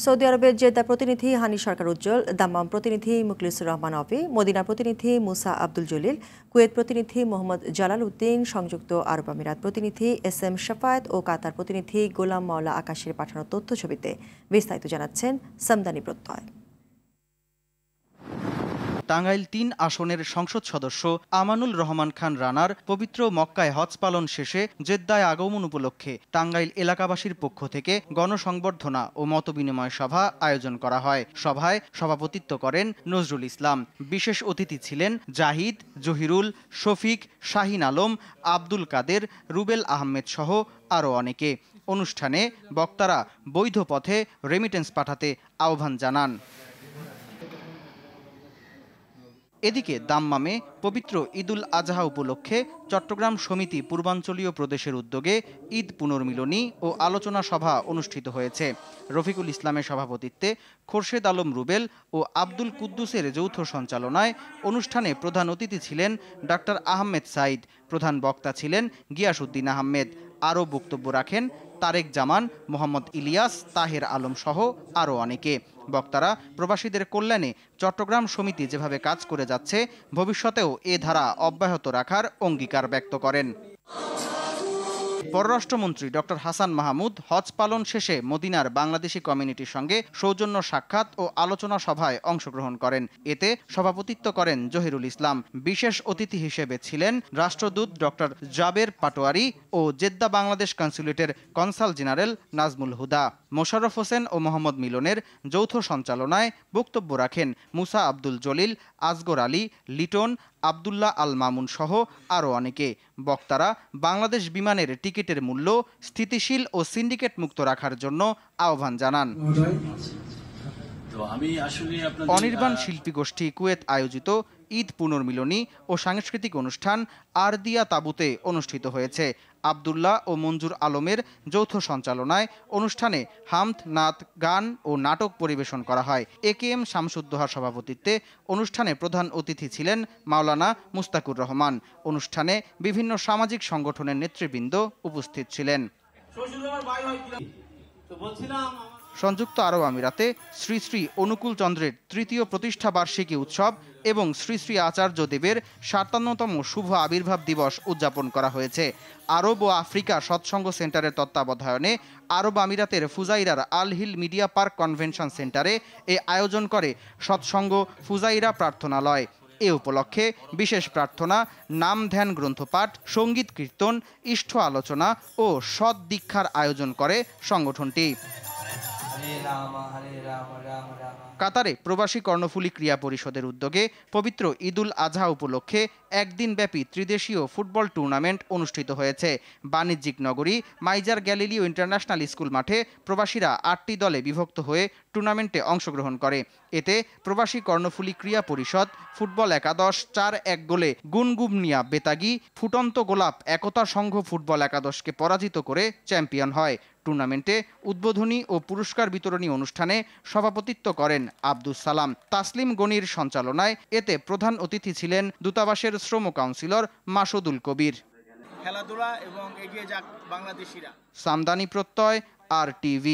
Saudi আরবের Jeddah প্রতিনিধি হানি সরকার উজ্জ্বল, দাম্মাম প্রতিনিধি মুখলিসুর রহমান অপি, মদিনা প্রতিনিধি মুসা আব্দুল জলিল, কুয়েত প্রতিনিধি মোহাম্মদ জালাল উদ্দিন, সংযুক্ত আরব আমিরাত প্রতিনিধি SM শাফায়েত ও কাতার প্রতিনিধি গোলাম মাওলা আকাশের পাঠানো তথ্যছবিতে বিস্তারিত জানাচ্ছেন সামদানি প্রত্যয়। টাঙ্গাইল ৩ আসনের সংসদ সদস্য আমানুল রহমান খান রানার পবিত্র মক্কায় হজ পালন শেষে জেদ্দায় আগমন উপলক্ষে টাঙ্গাইল এলাকাবাসীর পক্ষ থেকে গণসংবর্ধনা ও মতবিনিময় সভা আয়োজন করা হয়। সভায় সভাপতিত্ব করেন নজরুল ইসলাম। বিশেষ অতিথি ছিলেন জাহিদ, জহিরুল, শফিক, শাহিন আলম, আব্দুল কাদের, রুবেল আহমেদ সহ আরও অনেকে। অনুষ্ঠানে বক্তারা বৈধ পথে রেমিটেন্স পাঠাতে আহ্বান জানান। এদিকে দাম্মামে পবিত্র ঈদুল আজহা উপলক্ষে চট্টগ্রাম সমিতি পূর্বাঞ্চলীয় প্রদেশের উদ্যোগে ঈদ পুনর্মিলনী ও আলোচনা সভা অনুষ্ঠিত হয়েছে। রফিকুল ইসলামের সভাপতিত্বে খোরশেদ আলম রুবেল ও আব্দুল কুদ্দুসের যৌথ সঞ্চালনায় অনুষ্ঠানে প্রধান অতিথি ছিলেন ডাক্তার আহমেদ সাইদ, প্রধান বক্তা ছিলেন গিয়াসউদ্দিন আহমেদ। আরও বক্তব্য রাখেন তারেক জামান, মোহাম্মদ ইলিয়াস, তাহের আলম সহ আরও অনেকে। বক্তারা প্রবাসীদের কল্যাণে চট্টগ্রাম সমিতি যেভাবে কাজ করে যাচ্ছে, ভবিষ্যতেও এ ধারা অব্যাহত রাখার অঙ্গীকার ব্যক্ত করেন। পররাষ্ট্রমন্ত্রী ডক্টর হাসান মাহমুদ হজ পালন শেষে মদিনার বাংলাদেশি কমিউনিটির সঙ্গে সৌজন্য সাক্ষাৎ ও আলোচনা সভায় অংশগ্রহণ করেন। এতে সভাপতিত্ব করেন জহিরুল ইসলাম। বিশেষ অতিথি হিসেবে ছিলেন রাষ্ট্রদূত ডক্টর জাবের পাটোয়ারি ও জেদ্দা বাংলাদেশ কনস্যুলেটের কনসাল জেনারেল নাজমুল হুদা। মোশাররফ হোসেন ও মোহাম্মদ মিলনের যৌথ সঞ্চালনায় বক্তব্য রাখেন মুসা আব্দুল জলিল, আসগর আলী, লিটন, আবদুল্লাহ আল মামুন সহ আরও অনেকে। বক্তারা বাংলাদেশ বিমানের টিকিটের মূল্য স্থিতিশীল ও সিন্ডিকেট মুক্ত রাখার জন্য আহ্বান জানান। অনির্বাণ শিল্পী গোষ্ঠী কুয়েত আয়োজিত ঈদ পুনর্মিলনী ও সাংস্কৃতিক অনুষ্ঠান আরদিয়া তাবুতে অনুষ্ঠিত হয়েছে। আবদুল্লাহ ও মঞ্জুর আলমের যৌথ সঞ্চালনায় অনুষ্ঠানে হামদ, নাত, গান ও নাটক পরিবেশন করা হয়। AKM শামসুদ্দোহার সভাপতিত্বে অনুষ্ঠানে প্রধান অতিথি ছিলেন মাওলানা মুস্তাকুর রহমান। অনুষ্ঠানে বিভিন্ন সামাজিক সংগঠনের নেতৃবৃন্দ উপস্থিত ছিলেন। সংযুক্ত আরব আমিরাতে শ্রী শ্রী অনুকূল চন্দ্রের ৩য় প্রতিষ্ঠা বার্ষিকী উৎসব এবং শ্রী শ্রী আচার্য দেবের ৫৭তম শুভ আবির্ভাব দিবস উদযাপন করা হয়েছে। আরব ও আফ্রিকা সৎসঙ্গ সেন্টারের তত্ত্বাবধানে আরব আমিরাতের ফুজাইরার আল হিল মিডিয়া পার্ক কনভেনশন সেন্টারে এ আয়োজন করে সৎসঙ্গ ফুজাইরা প্রার্থনালয়। এ উপলক্ষে বিশেষ প্রার্থনা, নাম ধ্যান গ্রন্থপাঠ, সঙ্গীত কীর্তন, ইষ্ঠ আলোচনা ও সৎ দীক্ষার আয়োজন করে সংগঠনটি। কাতারে প্রবাসী কর্ণফুলী ক্রীড়া পরিষদের উদ্যোগে পবিত্র ঈদুল আজহা উপলক্ষে একদিনব্যাপী ত্রিদেশীয় ফুটবল টুর্নামেন্ট অনুষ্ঠিত হয়েছে। বাণিজ্যিক নগরী মাইজার গ্যালিলিও ইন্টারন্যাশনাল স্কুল মাঠে প্রবাসীরা 8টি দলে বিভক্ত হয়ে টুর্নামেন্টে অংশগ্রহণ করে। এতে প্রবাসী কর্ণফুলী ক্রীড়া পরিষদ ফুটবল একাদশ 4-1 গোলে গুনগুমনিয়া বেতাগী ফুটন্ত গোলাপ একতা সংঘ ফুটবল একাদশকে পরাজিত করে চ্যাম্পিয়ন হয়। টুর্নামেন্টে উদ্বোধনী ও পুরস্কার বিতরণী অনুষ্ঠানে সভাপতিত্ব করেন আব্দুস সালাম। তাসলিম গনির সঞ্চালনায় এতে প্রধান অতিথি ছিলেন দূতাবাসের শ্রম কাউন্সিলর মাসুদুল কবির। খেলাধুলা এবং এগিয়ে যাক বাংলাদেশিরা। সামদানি প্রত্যয়, RTV।